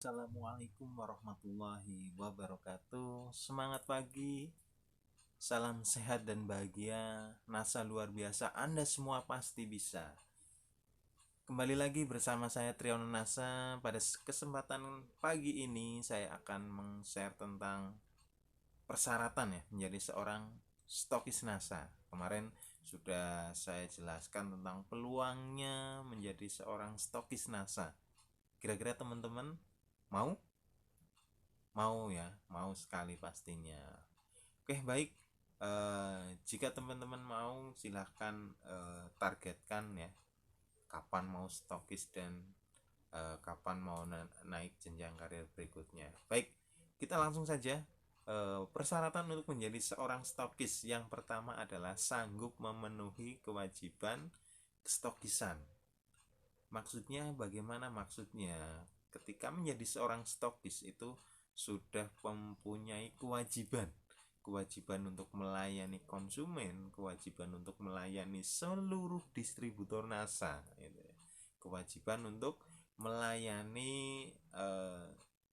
Assalamualaikum warahmatullahi wabarakatuh. Semangat pagi, salam sehat dan bahagia. NASA luar biasa, Anda semua pasti bisa. Kembali lagi bersama saya Triyono NASA. Pada kesempatan pagi ini saya akan meng-share tentang persyaratan ya menjadi seorang stokis NASA. Kemarin sudah saya jelaskan tentang peluangnya menjadi seorang stokis NASA. Kira-kira teman-teman mau? Mau ya, mau sekali pastinya. Oke, baik. Jika teman-teman mau, silahkan targetkan ya, kapan mau stokis dan kapan mau naik jenjang karir berikutnya. Baik, kita langsung saja. Persyaratan untuk menjadi seorang stokis yang pertama adalah sanggup memenuhi kewajiban stokisan. Maksudnya bagaimana maksudnya? Ketika menjadi seorang stokis itu sudah mempunyai kewajiban untuk melayani konsumen, kewajiban untuk melayani seluruh distributor NASA, kewajiban untuk melayani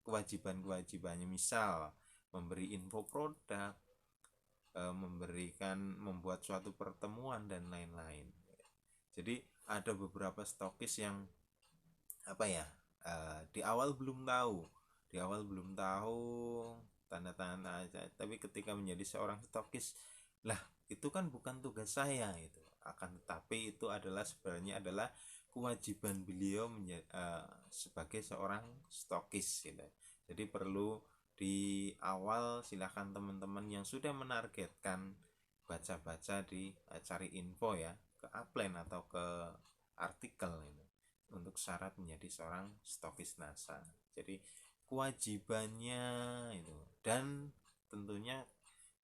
kewajiban-kewajibannya, misal memberi info produk, membuat suatu pertemuan dan lain-lain. Jadi ada beberapa stokis yang di awal belum tahu tanda-tanda aja, tapi ketika menjadi seorang stokis, lah itu kan bukan tugas saya itu, akan tetapi itu sebenarnya adalah kewajiban beliau sebagai seorang stokis gitu. Jadi perlu di awal, silahkan teman-teman yang sudah menargetkan baca-baca cari info ya ke upline atau ke artikel ini untuk syarat menjadi seorang stokis NASA. Jadi kewajibannya itu, dan tentunya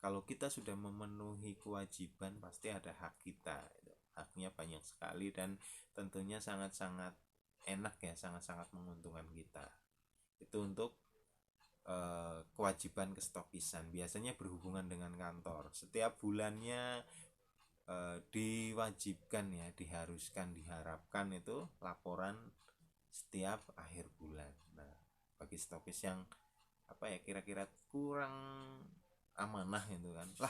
kalau kita sudah memenuhi kewajiban pasti ada hak kita itu. Haknya banyak sekali dan tentunya sangat-sangat enak ya, sangat-sangat menguntungkan kita. Itu untuk kewajiban kestokisan, biasanya berhubungan dengan kantor. Setiap bulannya diwajibkan ya, diharapkan itu laporan setiap akhir bulan. Nah, bagi stokis yang kira-kira kurang amanah itu kan, lah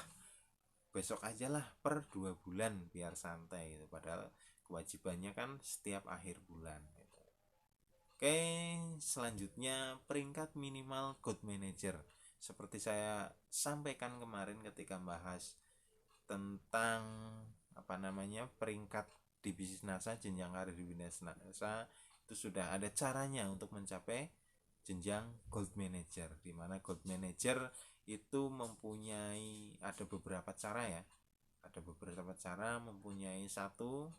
besok aja lah per 2 bulan biar santai gitu. Padahal kewajibannya kan setiap akhir bulan gitu. Oke, selanjutnya peringkat minimal Gold Manager. Seperti saya sampaikan kemarin ketika bahas tentang peringkat di bisnis NASA, jenjang karir di bisnis NASA, itu sudah ada caranya untuk mencapai jenjang Gold Manager, di mana Gold Manager itu ada beberapa cara ya, mempunyai satu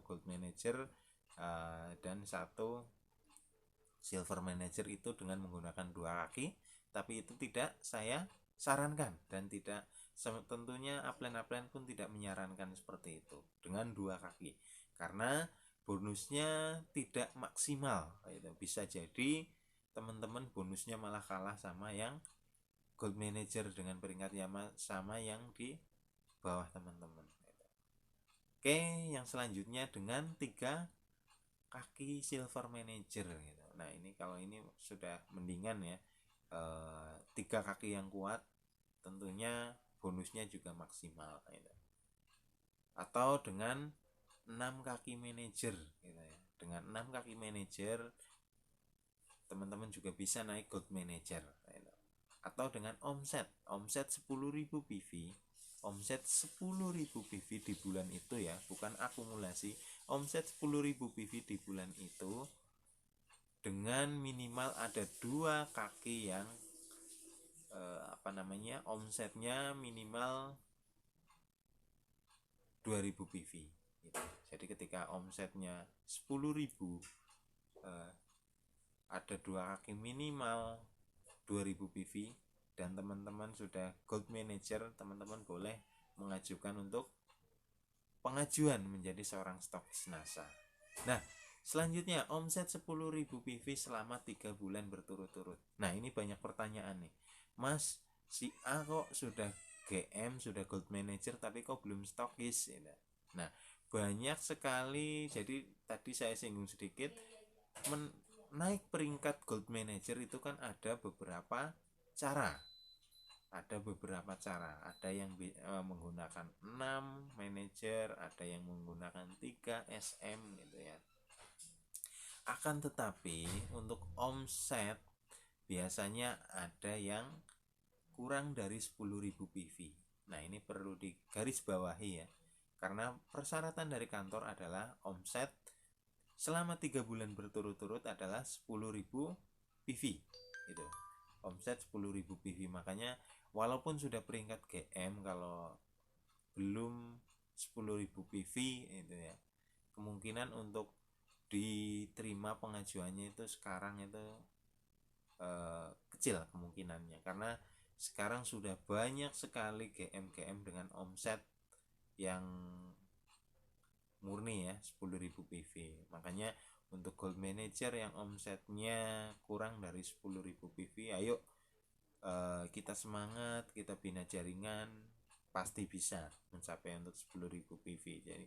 Gold Manager dan satu Silver Manager itu dengan menggunakan 2 kaki, tapi itu tidak saya sarankan dan tidak, tentunya upline pun tidak menyarankan seperti itu dengan 2 kaki, karena bonusnya tidak maksimal. Bisa jadi teman-teman bonusnya malah kalah sama yang Gold Manager dengan peringkat sama yang di bawah teman-teman. Oke, yang selanjutnya dengan 3 kaki Silver Manager gitu. Nah, ini kalau ini sudah mendingan ya, 3 kaki yang kuat, tentunya bonusnya juga maksimal gitu. Atau dengan 6 kaki manajer gitu ya. Dengan 6 kaki manajer teman-teman juga bisa naik Gold Manager gitu. Atau dengan omset 10.000 PV, omset 10.000 PV di bulan itu ya, bukan akumulasi. Omset 10.000 PV di bulan itu dengan minimal ada 2 kaki yang omsetnya minimal 2.000 PV gitu. Jadi ketika omsetnya 10.000, ada 2 kaki minimal 2.000 PV dan teman-teman sudah Gold Manager, teman-teman boleh mengajukan untuk pengajuan menjadi seorang stokis NASA. Nah, selanjutnya omset 10.000 PV selama 3 bulan berturut-turut. Nah, ini banyak pertanyaan nih, Mas, si A kok sudah GM, sudah Gold Manager, tapi kok belum stokis ya? Nah, banyak sekali. Jadi tadi saya singgung sedikit, naik peringkat gold manager itu kan ada beberapa cara. Ada yang menggunakan 6 manajer, ada yang menggunakan 3 SM gitu ya. Akan tetapi untuk omset biasanya ada yang kurang dari 10.000 PV. Nah, ini perlu digarisbawahi ya. Karena persyaratan dari kantor adalah omset selama 3 bulan berturut-turut adalah 10.000 PV. Itu. Omset 10.000 PV. Makanya walaupun sudah peringkat GM, kalau belum 10.000 PV itu ya, kemungkinan untuk diterima pengajuannya itu sekarang itu kecil kemungkinannya, karena sekarang sudah banyak sekali GM dengan omset yang murni ya 10.000 PV. Makanya untuk gold manager yang omsetnya kurang dari 10.000 PV, ayo kita semangat, kita bina jaringan, pasti bisa mencapai untuk 10.000 PV. Jadi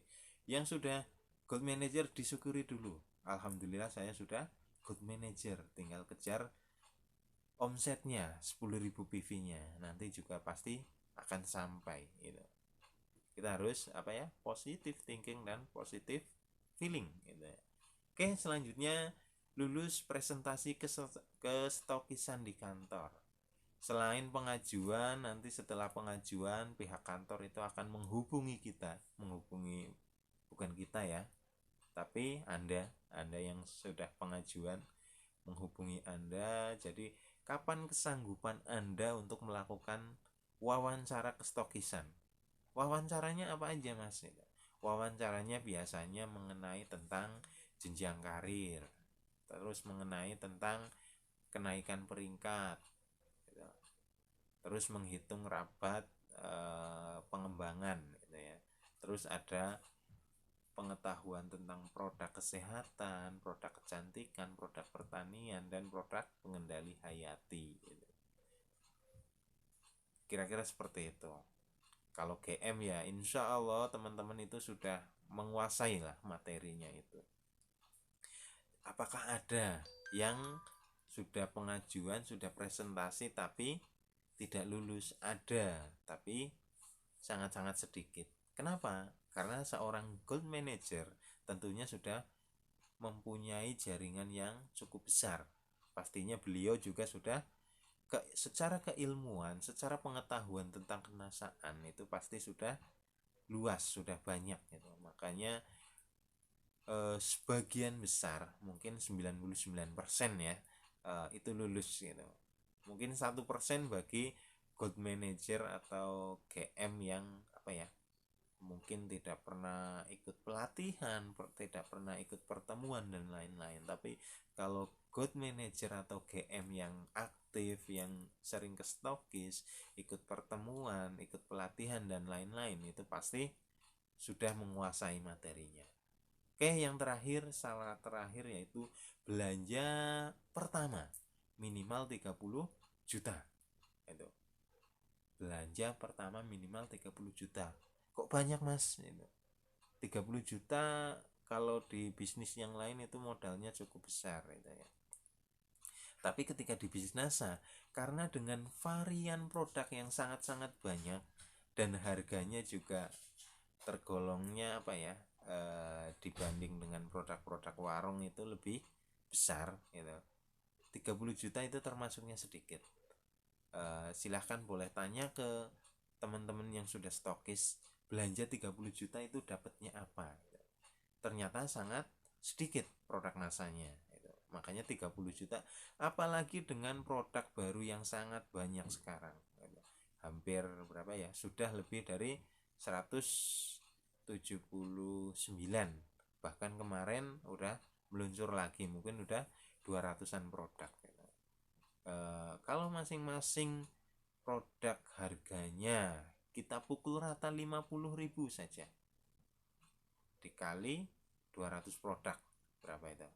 yang sudah gold manager disyukuri dulu. Alhamdulillah saya sudah gold manager, tinggal kejar omsetnya 10.000 PV-nya, nanti juga pasti akan sampai gitu. Kita harus positive thinking dan positive feeling gitu ya. Oke, selanjutnya lulus presentasi ke stokisan di kantor. Selain pengajuan, nanti setelah pengajuan pihak kantor itu akan menghubungi bukan kita ya, tapi Anda yang sudah pengajuan menghubungi Anda. Jadi kapan kesanggupan Anda untuk melakukan wawancara ke stokisan? Wawancaranya apa aja Mas? Wawancaranya biasanya mengenai tentang jenjang karir, terus mengenai tentang kenaikan peringkat, terus menghitung rabat pengembangan gitu ya. Terus ada pengetahuan tentang produk kesehatan, produk kecantikan, produk pertanian, dan produk pengendali hayati gitu. Kira-kira seperti itu. Kalau GM ya insya Allah teman-teman itu sudah menguasai lah materinya itu. Apakah ada yang sudah pengajuan, sudah presentasi tapi tidak lulus? Ada, tapi sangat-sangat sedikit. Kenapa? Karena seorang gold manager tentunya sudah mempunyai jaringan yang cukup besar. Pastinya beliau juga sudah secara keilmuan, secara pengetahuan tentang kenasaan itu pasti sudah luas, sudah banyak gitu. Makanya sebagian besar, mungkin 99% ya, itu lulus gitu. Mungkin 1% bagi gold manager atau GM yang mungkin tidak pernah ikut pelatihan, tidak pernah ikut pertemuan dan lain-lain. Tapi kalau gold manager atau GM yang aktif, yang sering ke stokis, ikut pertemuan, ikut pelatihan dan lain-lain, itu pasti sudah menguasai materinya. Oke, yang terakhir, syarat terakhir yaitu belanja pertama minimal 30 juta. Itu. Belanja pertama minimal 30 juta. Kok banyak Mas? 30 juta kalau di bisnis yang lain itu modalnya cukup besar gitu ya. Tapi ketika di bisnis NASA, karena dengan varian produk yang sangat-sangat banyak dan harganya juga tergolongnya dibanding dengan produk-produk warung itu lebih besar gitu. 30 juta itu termasuknya sedikit. Silahkan boleh tanya ke teman-teman yang sudah stokis, belanja 30 juta itu dapatnya apa? Ternyata sangat sedikit produk nasanya gitu. Makanya 30 juta, apalagi dengan produk baru yang sangat banyak sekarang gitu. Hampir berapa ya? Sudah lebih dari 179, bahkan kemarin udah meluncur lagi, mungkin udah 200-an produk gitu. Kalau masing-masing produk harganya kita pukul rata 50.000 saja, dikali 200 produk berapa itu?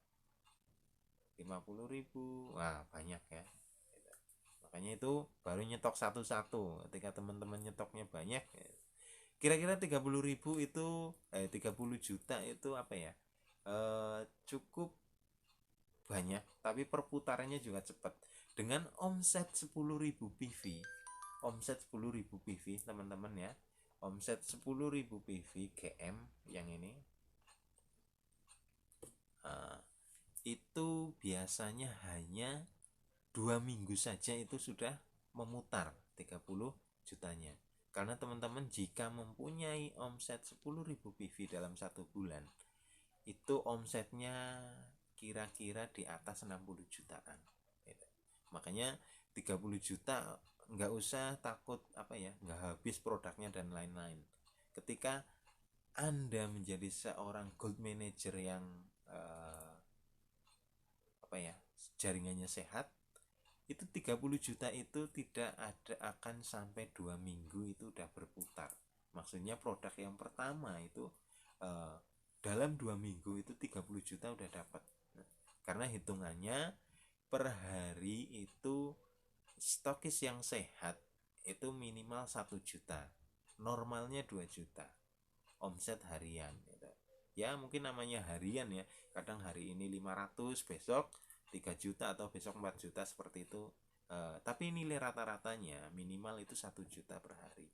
50.000. Wah, banyak ya. Makanya itu baru nyetok satu-satu. Ketika teman-teman nyetoknya banyak, kira-kira 30.000 itu 30 juta itu cukup banyak tapi perputarannya juga cepat. Dengan omset 10.000 PV, omset 10.000 PV teman-teman ya, omset 10.000 PV GM yang ini itu biasanya hanya 2 minggu saja itu sudah memutar 30 jutanya. Karena teman-teman jika mempunyai omset 10.000 PV dalam 1 bulan, itu omsetnya kira-kira di atas 60 jutaan. Makanya 30 juta nggak usah takut nggak habis produknya dan lain-lain. Ketika Anda menjadi seorang gold manager yang jaringannya sehat, itu 30 juta itu tidak akan sampai 2 minggu itu udah berputar. Maksudnya produk yang pertama itu dalam 2 minggu itu 30 juta udah dapat. Karena hitungannya per hari itu stokis yang sehat itu minimal 1 juta, normalnya 2 juta omset harian gitu. Ya mungkin namanya harian ya, kadang hari ini 500, besok 3 juta atau besok 4 juta seperti itu. Tapi nilai rata-ratanya minimal itu 1 juta per hari.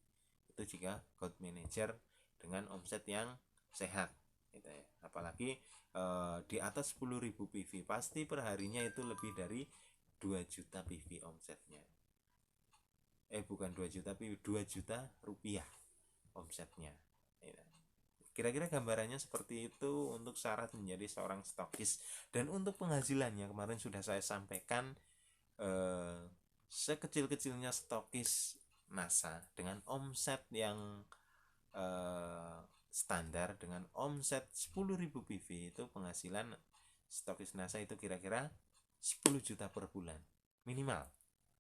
Itu jika gold manager dengan omset yang sehat gitu ya. Apalagi di atas 10.000 PV pasti perharinya itu lebih dari 2 juta PV omsetnya. Bukan 2 juta PV, 2 juta rupiah omsetnya. Kira-kira gambarannya seperti itu untuk syarat menjadi seorang stokis. Dan untuk penghasilannya kemarin sudah saya sampaikan, sekecil-kecilnya stokis NASA dengan omset yang standar dengan omset 10.000 PV itu penghasilan stokis NASA itu kira-kira 10 juta per bulan minimal.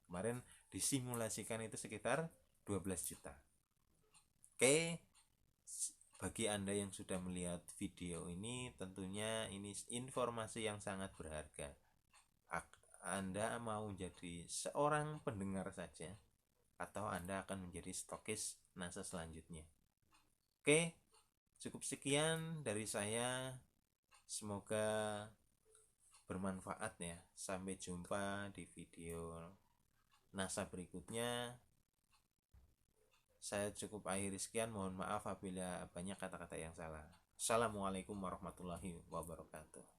Kemarin disimulasikan itu sekitar 12 juta. Oke, bagi Anda yang sudah melihat video ini, tentunya ini informasi yang sangat berharga. Anda mau jadi seorang pendengar saja atau Anda akan menjadi stokis NASA selanjutnya. Oke, cukup sekian dari saya. Semoga bermanfaat ya. Sampai jumpa di video NASA berikutnya. Saya cukup akhiri sekian, mohon maaf apabila banyak kata-kata yang salah. Assalamualaikum warahmatullahi wabarakatuh.